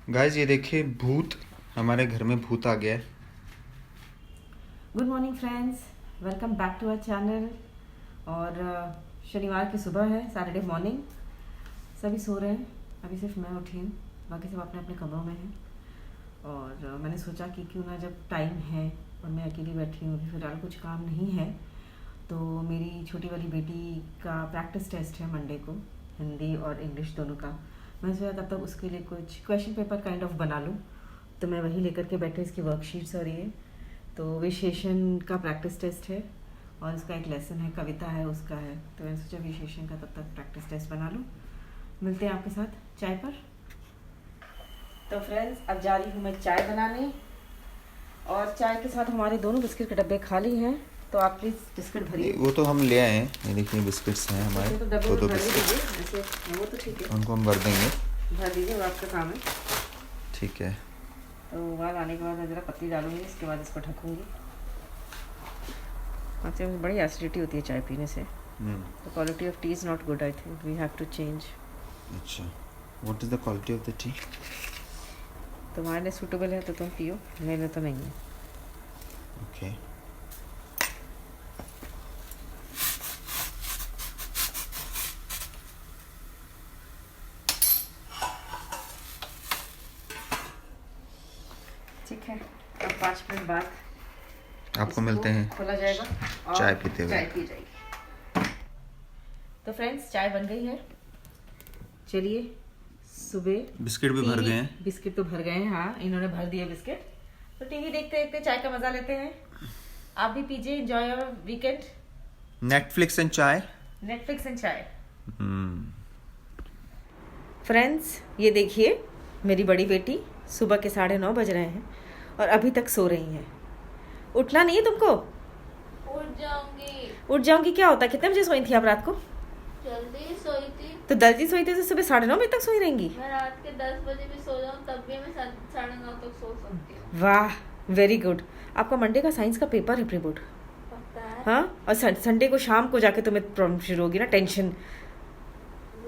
Guys ये देखिए भूत, हमारे घर में भूत आ गया है। Good morning friends, welcome back to our channel. और शनिवार की सुबह है, सैटरडे मॉर्निंग। सभी सो रहे हैं, अभी सिर्फ मैं उठी हूँ, बाकी सब अपने अपने कमरों में हैं। और मैंने सोचा कि क्यों ना, जब टाइम है और मैं अकेली बैठी हूँ, फिलहाल कुछ काम नहीं है, तो मेरी छोटी वाली बेटी का प्रैक्टिस टेस्ट है मंडे को, हिंदी और इंग्लिश दोनों का। मैं सोचा तब तक उसके लिए कुछ क्वेश्चन पेपर काइंड ऑफ बना लूँ, तो मैं वही लेकर के बैठे, इसकी वर्कशीट्स और ये। तो विशेषण का प्रैक्टिस टेस्ट है और उसका एक लेसन है, कविता है उसका है, तो मैंने सोचा विशेषण का तब तक प्रैक्टिस टेस्ट बना लूँ। मिलते हैं आपके साथ चाय पर। तो फ्रेंड्स, अब जा रही हूँ मैं चाय बनाने, और चाय के साथ हमारे दोनों बिस्किट के डब्बे खाली हैं, तो आप प्लीज़ बिस्किट भरिए। वो तो हम ले आए हैं, ये देखिए बिस्किट्स हैं हमारे, तो डब्बे दो में दो भर बिस्किट, दीजिए, जैसे वो तो ठीक है, उनको हम भर देंगे। भर दीजिए, वो आपका काम है। ठीक है। तो उबाल आने के बाद मैं ज़रा पत्ती डालूंगी, इसके बाद इसको ढकूंगी। अच्छा, बड़ी एसिडिटी होती है चाय पीने से। The quality of tea is not good, I think we have to change. अच्छा, what is the quality of the tea? तुम्हारे लिए सूटेबल है तो तुम पियो, मेरे लिए तो नहीं है। ओके। ठीक है, अब 5 मिनट बाद आपको मिलते हैं खोला जाएगा और चाय पीते हुए। चाय पी जाएगी। तो फ्रेंड्स, चाय बन गई है। चलिए, सुबह बिस्किट भी भर गए हैं। बिस्किट तो भर गए हैं, हाँ, इन्होंने भर दिए बिस्किट। तो टीवी देखते देखते चाय का मजा लेते हैं। आप भी पीजिए, enjoy your weekend. Netflix and चाय। नेटफ्लिक्स एंड चाय। फ्रेंड्स, ये देखिए, मेरी बड़ी बेटी, सुबह के 9:30 बज रहे हैं और अभी तक सो रही हैं। उठना नहीं है तुमको? उठ जाऊंगी क्या होता है? कितने बजे सोई थी आप रात को? जल्दी सोई थी। तो जल्दी सोई थी तो सुबह 9:30 बजे तक सोई रहेंगी? मैं रात के 10 बजे भी सो जाऊं तब भी मैं 9:30 तक सो सकती हूँ। वाह, वेरी गुड। आपका मंडे का साइंस का पेपर है, प्री बोर्ड। पता है। हाँ, और संडे को शाम को जाके तुम्हें प्रॉब्लम शुरू होगी ना, टेंशन।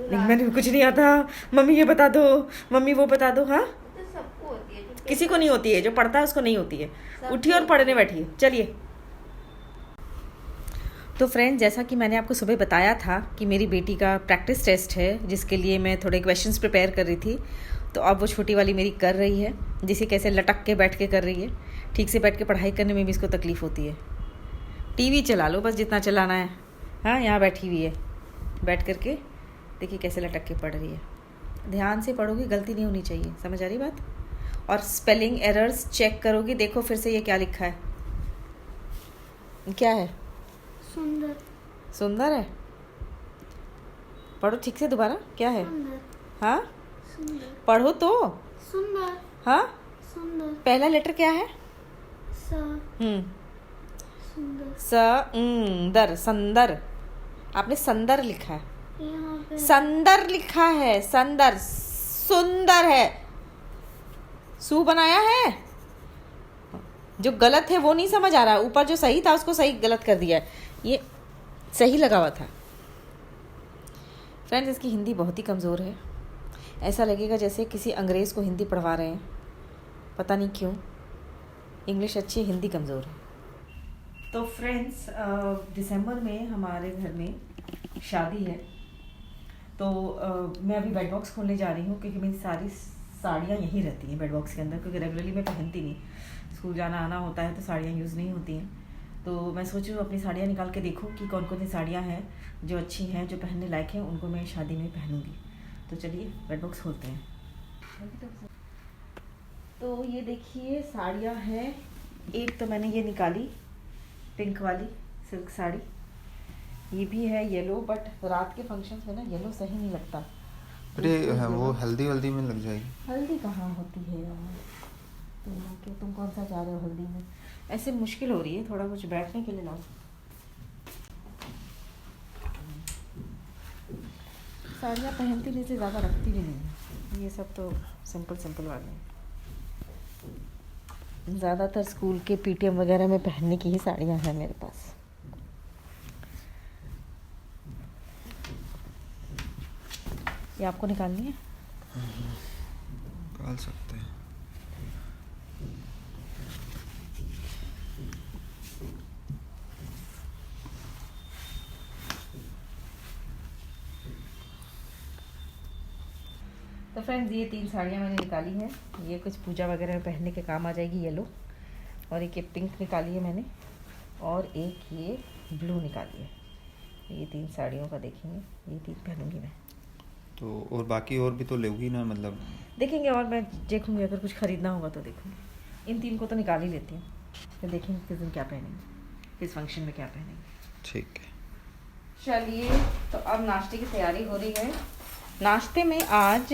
नहीं, मैंने कुछ नहीं आता, मम्मी ये बता दो, मम्मी वो बता दो। हाँ, तो सबको होती है, जो किसी को नहीं होती है, जो पढ़ता है उसको नहीं होती है। सबको उठिए और पढ़ने बैठिए, चलिए। तो फ्रेंड, जैसा कि मैंने आपको सुबह बताया था कि मेरी बेटी का प्रैक्टिस टेस्ट है, जिसके लिए मैं थोड़े क्वेश्चंस प्रिपेयर कर रही थी। तो अब वो छोटी वाली मेरी कर रही है, जिसे कैसे लटक के बैठ के कर रही है। ठीक से बैठ के पढ़ाई करने में भी इसको तकलीफ़ होती है। टीवी चला लो बस, जितना चलाना है। हाँ, यहाँ बैठी हुई है, बैठ करके देखिए कैसे लटक के पढ़ रही है। ध्यान से पढ़ोगी, गलती नहीं होनी चाहिए, समझ आ रही बात? और स्पेलिंग एरर्स चेक करोगी। देखो फिर से ये क्या लिखा है, क्या है? सुंदर। सुंदर है? पढ़ो ठीक से दोबारा, क्या है? हाँ, सुंदर। पढ़ो तो। सुंदर। हाँ, सुंदर। पहला लेटर क्या है? स। सुंदर। संदर, संदर। आपने संदर लिखा है, यहाँ पे संदर लिखा है, संदर। सुंदर है, सू बनाया है। जो गलत है वो नहीं समझ आ रहा, ऊपर जो सही था उसको सही गलत कर दिया है। ये सही लगा हुआ था। फ्रेंड्स, इसकी हिंदी बहुत ही कमज़ोर है। ऐसा लगेगा जैसे किसी अंग्रेज़ को हिंदी पढ़वा रहे हैं, पता नहीं क्यों। इंग्लिश अच्छी, हिंदी कमज़ोर है। तो फ्रेंड्स, दिसंबर में हमारे घर में शादी है, तो मैं अभी बेड बॉक्स खोलने जा रही हूँ, क्योंकि मेरी सारी साड़ियाँ यहीं रहती हैं बेड बॉक्स के अंदर, क्योंकि रेगुलरली मैं पहनती नहीं। स्कूल जाना आना होता है तो साड़ियाँ यूज़ नहीं होती हैं। तो मैं सोच रही हूँ अपनी साड़ियाँ निकाल के देखूँ कि कौन कौन सी साड़ियाँ हैं जो अच्छी हैं, जो पहनने लायक हैं, उनको मैं शादी में पहनूँगी। तो चलिए बेड बॉक्स खोलते हैं। तो ये देखिए साड़ियाँ हैं। एक तो मैंने ये निकाली, पिंक वाली सिल्क साड़ी। ये भी है येलो, बट रात के फंक्शंस में ना येलो सही नहीं लगता। अरे वो हल्दी वल्दी में लग जाएगी। हल्दी कहाँ होती है यार, तुम कौन सा चाह रहे हो हल्दी में? ऐसे मुश्किल हो रही है, थोड़ा कुछ बैठने के लिए लाओ। साड़ियाँ पहनती नहीं से ज़्यादा रखती भी नहीं है, ये सब तो सिंपल सिंपल वाले हैं। ज़्यादातर स्कूल के पीटीएम वगैरह में पहनने की ही साड़ियाँ हैं मेरे पास। ये आपको निकालनी है? निकाल सकते हैं। तो फ्रेंड्स ये 3 साड़ियाँ मैंने निकाली हैं। ये कुछ पूजा वगैरह में पहनने के काम आ जाएगी, येलो। और एक ये पिंक निकाली है मैंने, और एक ये ब्लू निकाली है। ये 3 साड़ियों का देखेंगे, ये 3 पहनूंगी मैं। तो और बाकी और भी तो लोगी ना, मतलब देखेंगे, और मैं देखूंगी अगर कुछ ख़रीदना होगा तो देखूंगी। इन 3 को तो निकाल ही लेती हूँ, फिर देखेंगे किस दिन क्या पहनेंगे, किस फंक्शन में क्या पहनेंगे। ठीक है। चलिए, तो अब नाश्ते की तैयारी हो रही है। नाश्ते में आज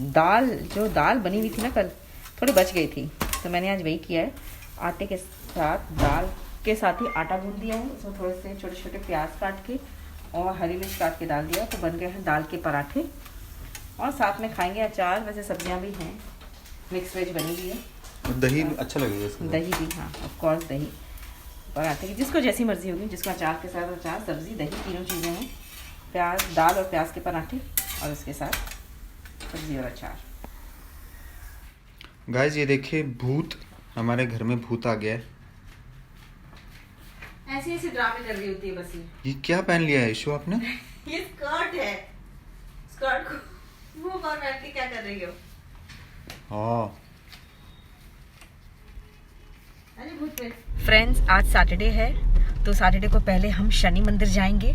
दाल बनी हुई थी ना कल, थोड़ी बच गई थी, तो मैंने आज वही किया है। आटे के साथ, दाल के साथ ही आटा गूंद दिया है। उसमें थोड़े से छोटे छोटे प्याज काट के और हरी मिर्च काट के डाल दिया, तो बन गए हैं दाल के पराठे। और साथ में खाएंगे अचार। वैसे सब्जियां भी हैं, मिक्स वेज बनी हुई है। और दही अच्छा लगेगा इसमें। दही भी, हाँ ऑफ कोर्स, दही पराठे की जिसको जैसी मर्जी होगी, जिसको अचार के साथ अचार, सब्जी, दही, तीनों चीज़ें हैं। प्याज, दाल और प्याज के पराठे, और उसके साथ सब्जी और अचार। गाइस ये देखिए, भूत, हमारे घर में भूत आ गया है। ऐसे ऐसे ड्रामे कर रही होती है बस ये क्या पहन लिया है ईशु आपने? ये स्कर्ट है। स्कर्ट को मुंह पर पहन के क्या कर रही हो? हाँ। फ्रेंड्स आज सैटरडे है, तो सैटरडे को पहले हम शनि मंदिर जाएंगे,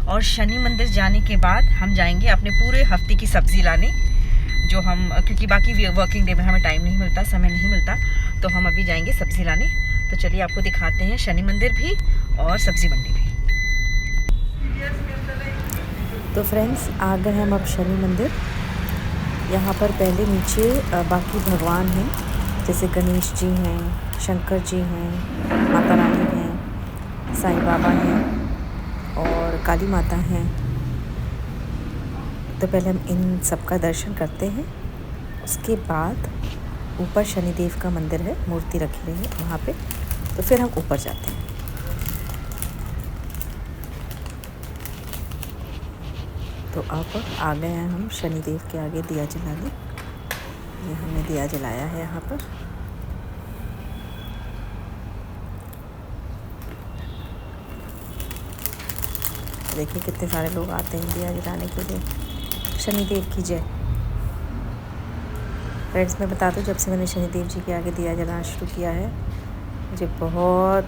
और शनि मंदिर जाने के बाद हम जाएंगे अपने पूरे हफ्ते की सब्जी लाने, जो हम, क्योंकि बाकी वर्किंग डे में हमें टाइम नहीं मिलता, समय नहीं मिलता, तो हम अभी जाएंगे सब्जी लाने। तो चलिए आपको दिखाते हैं शनि मंदिर भी और सब्जी मंडी भी। तो फ्रेंड्स आ गए हम अब शनि मंदिर। यहाँ पर पहले नीचे बाकी भगवान हैं, जैसे गणेश जी हैं, शंकर जी हैं, माता रानी हैं, साईं बाबा हैं और काली माता हैं। तो पहले हम इन सब का दर्शन करते हैं। उसके बाद ऊपर शनिदेव का मंदिर है, मूर्ति रखी हुई है वहाँ पे, तो फिर हम ऊपर जाते हैं। तो अब आ गए हैं हम शनिदेव के आगे दिया जलाने। ये हमने दिया जलाया है यहाँ पर। देखिए कितने सारे लोग आते हैं दिया जलाने के लिए। शनिदेव की जय। फ्रेंड्स मैं बता दूं, जब से मैंने शनिदेव जी के आगे दिया जलाना शुरू किया है, मुझे बहुत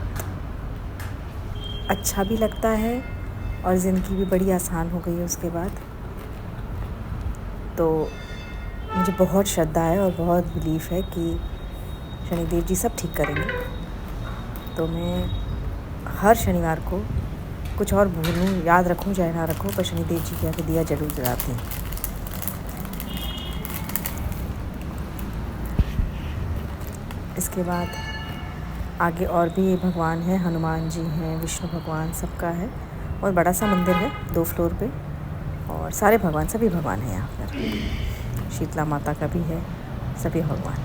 अच्छा भी लगता है और ज़िंदगी भी बड़ी आसान हो गई है उसके बाद। तो मुझे बहुत श्रद्धा है और बहुत बिलीफ है कि शनिदेव जी सब ठीक करेंगे। तो मैं हर शनिवार को, कुछ और भूलूं, याद रखूं चाहे ना रखूं, पर शनिदेव जी के आगे दिया जरूर जलाती हूँ। इसके बाद आगे और भी भगवान हैं, हनुमान जी हैं, विष्णु भगवान, सबका है। और बड़ा सा मंदिर है 2 फ्लोर पे, और सारे भगवान, सभी भगवान हैं यहाँ पर। शीतला माता का भी है, सभी भगवान।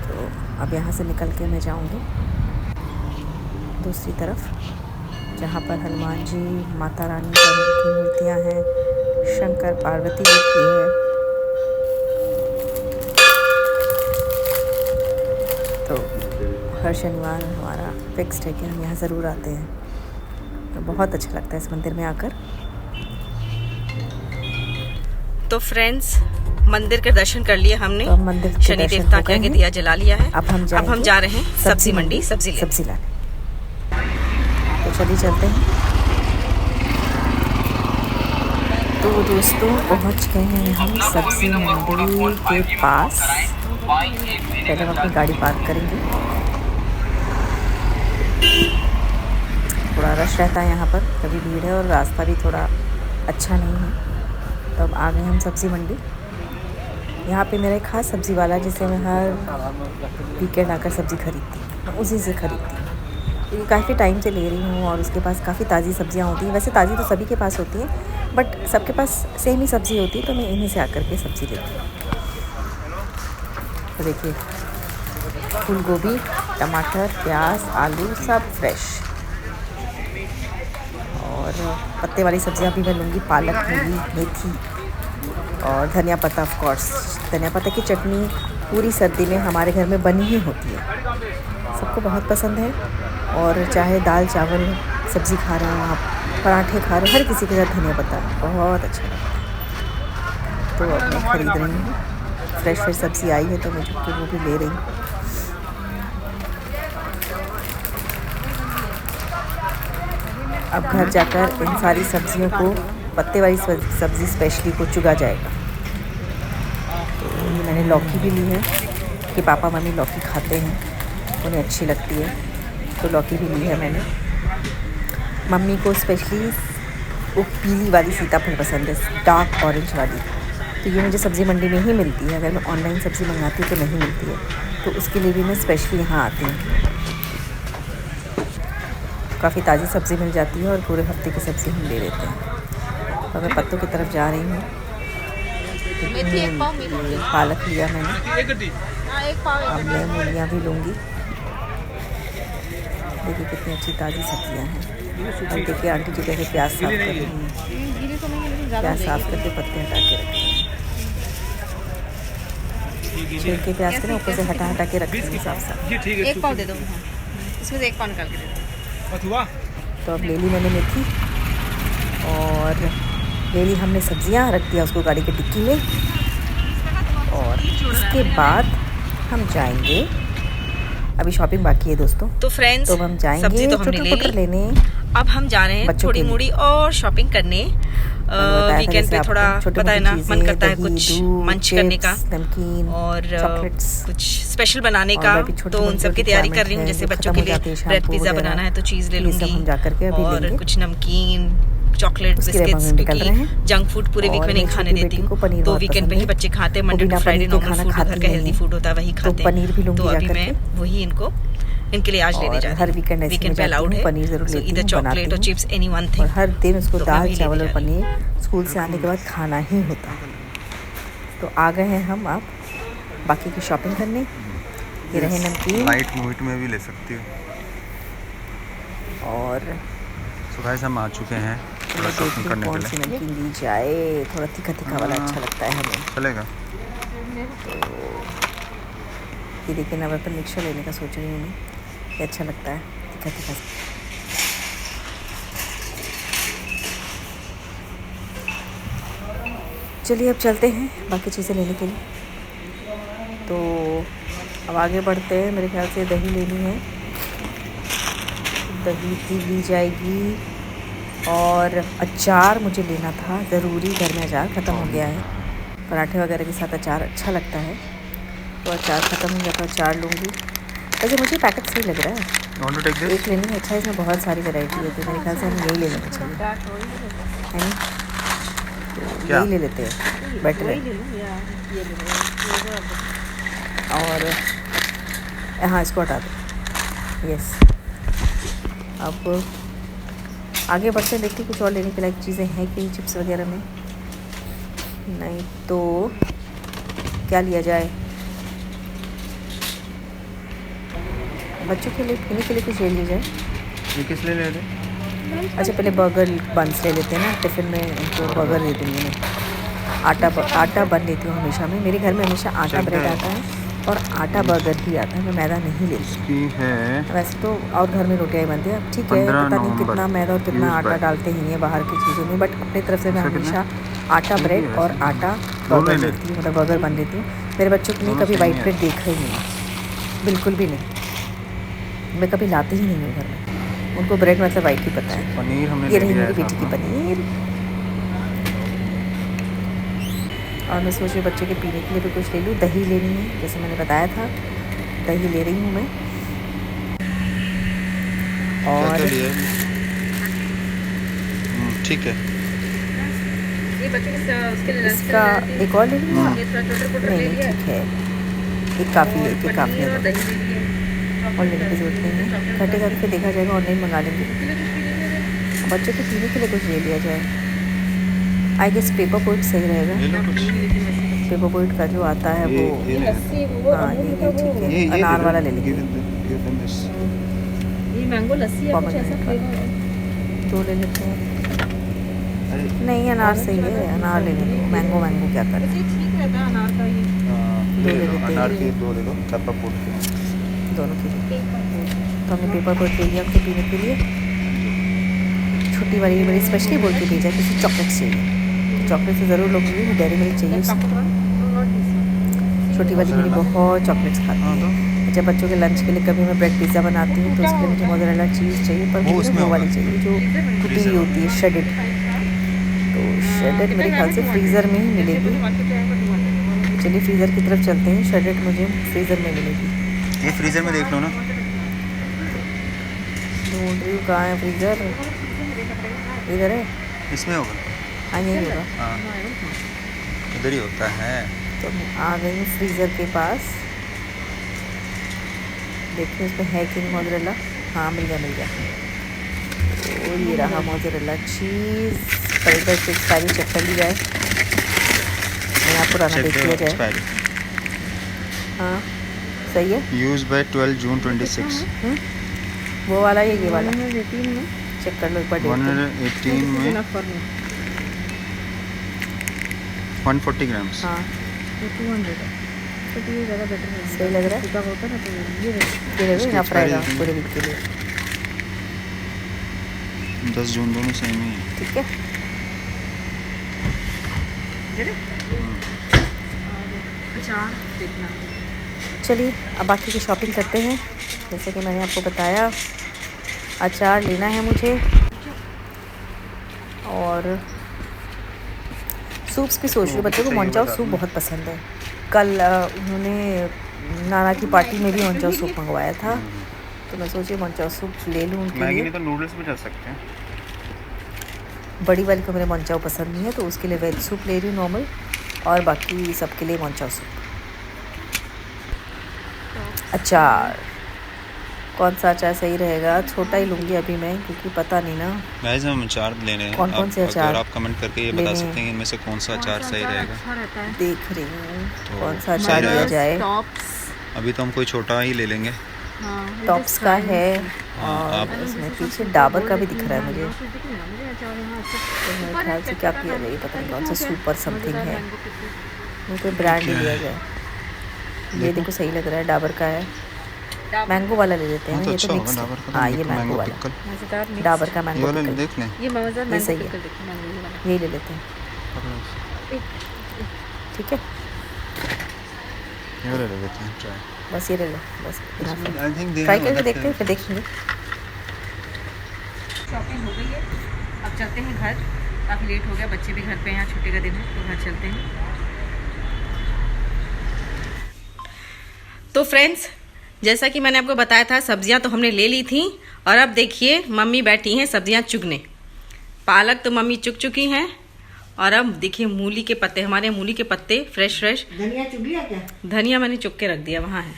तो अब यहाँ से निकल के मैं जाऊँगी दूसरी तरफ, जहाँ पर हनुमान जी, माता रानी की मूर्तियाँ हैं, शंकर पार्वती जी की है। तो हर शनिवार हमारा फिक्स्ड है कि हम यहाँ ज़रूर आते हैं। तो बहुत अच्छा लगता है इस मंदिर में आकर। तो फ्रेंड्स मंदिर के दर्शन कर लिए हमने, तो मंदिर शनि देवता के आगे दिया जला लिया है। अब हम जा रहे हैं सब्जी मंडी सब्जी लाने। तो चलिए चलते हैं। तो दोस्तों पहुँच गए हैं हम सब्जी मंडी के पास। पहले हम अपनी गाड़ी पार्क करेंगे। थोड़ा रश रहता है यहाँ पर, कभी भीड़ है और रास्ता भी थोड़ा अच्छा नहीं है। तो अब आ गए हम सब्ज़ी मंडी। यहाँ पे मेरा एक खास सब्ज़ी वाला, जिसे मैं हर वीकेंड आकर सब्ज़ी खरीदती हूँ, मैं उसी से खरीदती हूँ, क्योंकि काफ़ी टाइम से ले रही हूँ और उसके पास काफ़ी ताज़ी सब्ज़ियाँ होती हैं। वैसे ताज़ी तो सभी के पास होती हैं, बट सबके पास सेम ही सब्ज़ी होती है, तो मैं इन्हीं से आकर के सब्ज़ी लेती हूँ। तो देखिए फूल गोभी, टमाटर, प्याज, आलू सब फ्रेश। और पत्ते वाली सब्जियां भी मैं लूँगी, पालक, मूली, मेथी, और धनिया पत्ता ऑफ कोर्स। धनिया पत्ता की चटनी पूरी सर्दी में हमारे घर में बनी ही होती है, सबको बहुत पसंद है। और चाहे दाल चावल सब्ज़ी खा रहे हो आप, पराठे खा रहे हो, हर किसी के साथ धनिया पत्ता बहुत अच्छा लगता है। तो अब मैं ख़रीद रही हूँ, फ्रेश सब्ज़ी आई है तो मैं झुक के वो भी ले रही हूँ। अब घर जाकर इन सारी सब्जियों को, पत्ते वाली सब्ज़ी स्पेशली को चुगा जाएगा। तो ये मैंने लौकी भी ली है कि पापा मम्मी लौकी खाते हैं, उन्हें अच्छी लगती है, तो लौकी भी ली है मैंने। मम्मी को स्पेशली वो पीली वाली सीताफल पसंद है, डार्क ऑरेंज वाली। तो ये मुझे सब्ज़ी मंडी में ही मिलती है, अगर मैं ऑनलाइन सब्ज़ी मंगाती हूँ तो नहीं मिलती है, तो उसके लिए भी मैं स्पेशली यहाँ आती हूँ। काफ़ी ताज़ी सब्ज़ी मिल जाती है और पूरे हफ्ते की सब्ज़ी हम ले लेते हैं। तो मैं पत्तों की तरफ जा रही हूँ। पालक लिया मैंने, अब मैं मूलियाँ भी लूँगी। देखिए कितनी अच्छी ताज़ी सब्जियाँ हैं। और देखिए आंटी जी कैसे प्याज साफ़ कर रही हैं, प्याज साफ़ करके पत्ते हटा के रखी हैं, छील के प्याज के ना ऊपर से हटा के रखी हैं साफ। एक पाव दे दो, इसमें से एक पाव निकाल के दे दो। तो अब ले ली मैंने मेथी और ले ली हमने सब्जियां, रख दिया उसको गाड़ी की डिक्की में। और इसके बाद हम जाएंगे, अभी शॉपिंग बाकी है दोस्तों। तो फ्रेंड्स, तो हम जाएंगे तो हमने ले ली, लेने। अब हम जा रहे हैं थोड़ी मोड़ी और शॉपिंग करने। वीकेंड पे थोड़ा पता है ना, मन करता है कुछ मंच करने का नमकीन और चॉकलेट्स, कुछ स्पेशल बनाने का। तो उन सब की तैयारी कर रही हूँ। जैसे बच्चों के लिए ब्रेड पिज़्ज़ा बनाना है तो चीज़ ले लूँगी, और कुछ नमकीन, चॉकलेट, बिस्किट्स, क्योंकि जंक फूड पूरे वीक में नहीं खाने देती हूँ। तो वीकेंड पे ही बच्चे खाते हैं, Monday to Friday normal food, घर का हेल्दी फूड होता है वही खाते हैं। तो अभी मैं वही इनके लिए आज लेने जा रही हूँ। हर वीकेंड पे अलाउड है पनीर जरूर लेती हूँ, इधर चॉकलेट और चिप्स एनी वन थिंग। और हर दिन उसको दाल चावल और पनीर स्कूल से आने के बाद खाना ही होता है। तो आ गए हैं हम अब बाकी की शॉपिंग करने। ये रहे नमकीन, लाइट मूट में भी ले सकती हो। और सुबह से हम आ चुके हैं थोड़ा शॉपिंग करने के कौन सी लिए। नमकीन ली जाए, थोड़ा तीखा वाला अच्छा लगता है हमें। चलेगा। तो ये देखिए नवरत्न मिक्सचर लेने का सोच रही हूँ मैं, ये अच्छा लगता है तीखा। चलिए अब चलते हैं बाकी चीज़ें लेने के लिए। तो अब आगे बढ़ते हैं। मेरे ख्याल से दही लेनी है, दही भी ली जाएगी। और अचार मुझे लेना था ज़रूरी, घर में अचार ख़त्म हो गया है। पराठे वगैरह के साथ अचार अच्छा लगता है, तो अचार ख़त्म हो गया तो अचार लूँगी। वैसे मुझे पैकेट सही लग रहा है, एक लेनी है। अच्छा, इसमें बहुत सारी वैरायटी है, तो मेरे ख्याल से हम यही ले लेना चाहिए, है ना? तो यही ले लेते हैं, बेटर है। और हाँ, इसको हटा दो। यस, अब आगे बढ़ते हैं, देखते कुछ और लेने के लायक चीज़ें हैं कि चिप्स वगैरह में। नहीं तो क्या लिया जाए? बच्चों के लिए पीने के लिए कुछ ले लिया जाए। ये किस लिए ले रहे? अच्छा, पहले बर्गर बन्स ले लेते हैं ना, टिफ़िन में उनको बर्गर दे दूँगी मैं। आटा बन लेती हूँ हमेशा में, मेरे घर में हमेशा आटा ब्रेड आता है और आटा बर्गर ही आता है, मैं मैदा नहीं लेती है। वैसे तो, और घर में रोटियाँ ही बनती हैं। अब ठीक है, पता नहीं कितना मैदा और कितना आटा डालते ही हैं बाहर की चीज़ों में, बट अपनी तरफ से मैं हमेशा आटा ब्रेड और आटा बर्गर लेती हूँ, मतलब बर्गर बन लेती हूँ। मेरे बच्चों को नहीं कभी वाइट ब्रेड देखा ही नहीं, बिल्कुल भी नहीं। मैं कभी लाती ही नहीं हूँ घर में, उनको ब्रेड मतलब वाइट ही पता है। पनीर हमने ये रही मेरी बेटी की पनीर। और मैं सोच रही बच्चे के पीने के लिए भी कुछ ले लूँ। दही लेनी है, जैसे मैंने बताया था, दही ले रही हूँ मैं। और ठीक है, इसका एक और ले लूँ? नहीं, ठीक है, एक काफ़ी है, एक काफ़ी है, और लेने की ज़रूरत नहीं है। घटे करके देखा जाएगा, ऑनलाइन मंगा लेंगे। बच्चों के पीने के लिए कुछ ले लिया जाए। आई गेस पेपर बोट सही रहेगा। पेपर बोट का जो आता है वो, हाँ ये ठीक है, अनार वाला ले लेंगे। ये मैंगो लस्सी है, कुछ ऐसा फ्लेवर है। 2 ले लेते हैं। नहीं अनार सही है, अनार ले लो। मैंगो मैंगो क्या करें, ठीक रहता है अनार का ये। ले ले लो लेते हैं। अनार के 2 ले लो, चप्पा फूट के। दोनों के लिए तो हमने पेपर बोट ले लिया उनको पीने के लिए। छोटी वाली बड़ी स्पेशली बोल के भेजा किसी चॉकलेट चाहिए, चॉकलेट से ज़रूर लोग डेयरी मिल्क चाहिए उसको। छोटी वाली मेरी बहुत चॉकलेट्स खाती है। जब बच्चों के लंच के लिए कभी मैं ब्रेड पिज़्ज़ा बनाती हूँ तो उसके लिए मुझे मोज़रेला चीज़ चाहिए, पर मुझे वो वाली चाहिए जो कुटी हुई होती है, श्रेडेड। तो श्रेडेड मेरे ख्याल से फ्रीज़र में ही मिलेगी। चलिए फ्रीज़र की तरफ चलते हैं, श्रेडेड मुझे फ्रीज़र में मिलेगी। ये फ्रीजर में देख लो ना। ढूंढ रही हूँ कहाँ है फ्रीज़र, इधर है। इसमें होगा। हाँ यही होगा। हाँ इधर ही होता है। तो मैं आ गई हूँ फ्रीज़र के पास, देखिए उसमें है कि नहीं मोज़रेला। हाँ मिल गया मिल गया। तो ये रहा मोज़रेला चीज़। पहले तो इसकी एक्सपायरी चेक कर ली जाए, यहाँ पुराना देख लिया जाए। हाँ सही है। यूज बाय 12 जून 26। वो वाला ये वाला चेक कर लो एक बार। 118 में 140 ग्राम्स। हाँ 200 तो ये ज़्यादा बेटर है। सही लग रहा है। होता ना तो ये ये देखो यहाँ रहेगा पूरे वीक के लिए। 10 जून दोनों सेम ही है। ठीक है अचार देखना। चलिए अब बाकी की शॉपिंग करते हैं। जैसे कि मैंने आपको बताया अचार लेना है मुझे, और सूप्स की सोच रही हूँ। बच्चों को मोंचाओ सूप बहुत पसंद है। कल उन्होंने नाना की पार्टी में भी मोंचाओ सूप मंगवाया था, तो मैं सोची मोंचाओ सूप ले लूँ उनके मैगी लिए। नहीं तो नूडल्स भी डाल सकते हैं। बड़ी वाली को मेरे मोंचाओ पसंद नहीं है, तो उसके लिए वेज सूप ले रही हूँ नॉर्मल, और बाकी सबके लिए मोंचाओ सूप। अचार कौन सा अचार सही रहेगा? छोटा ही लूँगी अभी मैं, क्योंकि पता नहीं ना गाइस हम अचार लेने हैं। कौन से अचार अगर आप कमेंट करके ये बता लेने सकते हैं कि इनमें से कौन सा अचार सही रहेगा। अच्छा रहता है। देख रही हूँ तो कौन सा अचार लिया जाए। अभी तो हम कोई छोटा ही ले लेंगे। हाँ टॉप्स का है, हाँ, और आप इसमें पीछे डाबर का भी दिख रहा है मुझे। तो मेरे ख्याल से क्या किया जाए, पता नहीं कौन सा सुपर समथिंग है, मुझे कोई ब्रांड ही लिया जाए। ये देखो सही लग रहा है, डाबर का है। मैंगो वाला ले लेते हैं। हाँ, तो ये अच्छा तो होगा मिक्स डाबर का। हाँ ये मैंगो वाला, डाबर का ये मैंगो वाला पिकल। देख लें। ये मज़ेदार ये सही मैंगो है। पिकल देखो, मैंगो ये वाला। यही ले लेते हैं। ठीक है ये वाला ले लेते हैं ट्राई। बस ये ले लो, बस आई थिंक ट्राई करके देखते हैं, फिर देखेंगे। शॉपिंग हो गई है, अब चलते हैं घर। काफ़ी लेट हो गया, बच्चे भी घर पे हैं, छुट्टी का दिन है तो घर चलते हैं। तो फ्रेंड्स, जैसा कि मैंने आपको बताया था, सब्जियां तो हमने ले ली थी, और अब देखिए मम्मी बैठी हैं सब्जियां चुगने। पालक तो मम्मी चुग चुकी हैं, और अब देखिए मूली के पत्ते, हमारे मूली के पत्ते फ्रेश फ्रेश। धनिया चुग लिया क्या? धनिया मैंने चुग के रख दिया, वहाँ है,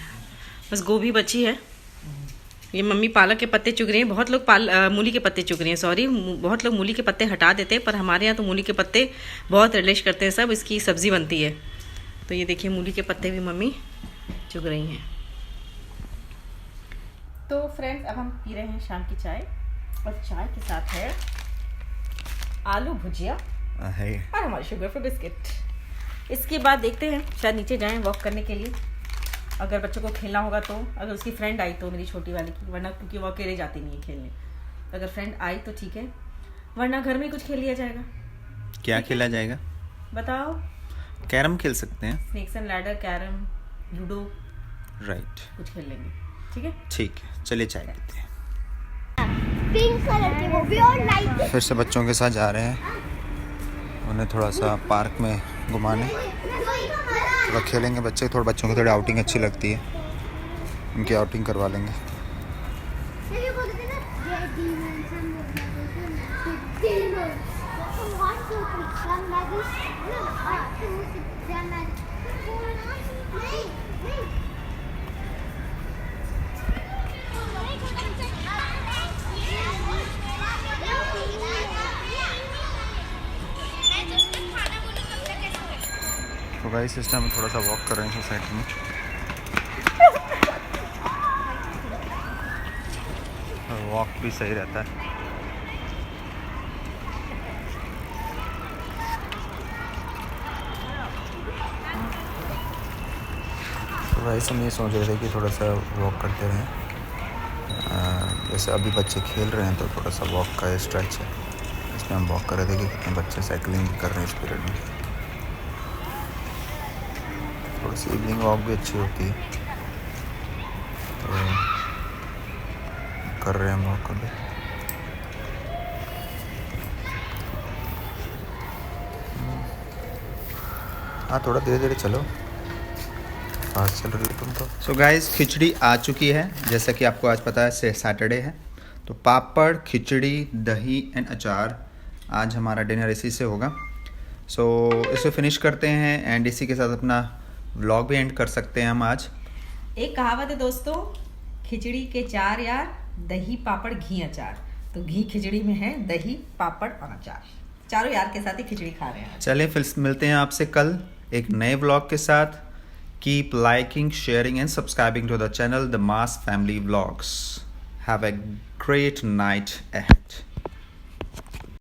बस गोभी बची है। ये मम्मी पालक के पत्ते चुग रही हैं। बहुत लोग मूली के पत्ते चुग रही हैं, सॉरी, बहुत लोग मूली के पत्ते हटा देते हैं, पर हमारे यहाँ तो मूली के पत्ते बहुत रिलेश करते हैं सब, इसकी सब्ज़ी बनती है। तो ये देखिए मूली के पत्ते भी मम्मी चुग रही हैं। तो फ्रेंड्स, अब हम पी रहे हैं शाम की चाय, और चाय के साथ है आलू भुजिया और हमारे शुगर फ्री बिस्किट। इसके बाद देखते हैं, शायद नीचे जाएं वॉक करने के लिए, अगर बच्चों को खेलना होगा तो। अगर उसकी फ्रेंड आई तो, मेरी छोटी वाली की, वरना क्योंकि वो अकेले जाती नहीं है खेलने, तो अगर फ्रेंड आई तो ठीक है, वरना घर में ही कुछ खेल लिया जाएगा। क्या खेला जाएगा? बताओ। कैरम खेल सकते हैं। Snakes and ladder, carrom, ludo, right, कुछ खेल लेंगे। ठीक है, ठीक है, चलिए चाय पीते हैं। पिंक कलर के वो भी, और लाइट फिर से बच्चों के साथ जा रहे हैं, उन्हें थोड़ा सा पार्क में घुमाने, थोड़ा खेलेंगे बच्चे। थोड़ा बच्चों को थोड़ी आउटिंग अच्छी लगती है, उनकी आउटिंग करवा लेंगे। तो गाइस इस टाइम थोड़ा सा वॉक कर रहे हैं सोसाइटी में, और वॉक भी सही रहता है। वैसे हम ये सोच रहे थे कि थोड़ा सा वॉक करते रहें। जैसे अभी बच्चे खेल रहे हैं तो थोड़ा सा वॉक का स्ट्रेच है, इसमें हम वॉक कर रहे थे कि कितने बच्चे साइकिलिंग कर रहे हैं इस पीरियड में। थोड़ी सी इवनिंग वॉक भी अच्छी होती है, तो कर रहे हैं हम वॉक अभी। हाँ थोड़ा धीरे धीरे चलो, फास्ट चल रही हो तुम तो। सो गाइस खिचड़ी आ चुकी है, जैसा कि आपको आज पता है सैटरडे है, तो पापड़, खिचड़ी, दही एंड अचार, आज हमारा डिनर इसी से होगा। सो इसे फिनिश करते हैं एंड इसी के साथ अपना व्लॉग भी एंड कर सकते हैं हम आज। एक कहावत है दोस्तों, खिचड़ी के चार यार, दही पापड़ घी अचार। तो घी खिचड़ी में है, दही पापड़ और अचार, चारों यार के साथ ही खिचड़ी खा रहे हैं। चलिए फिर मिलते हैं आपसे कल एक नए व्लॉग के साथ। Keep liking, sharing and subscribing to the channel the mass family vlogs. Have a great night ahead.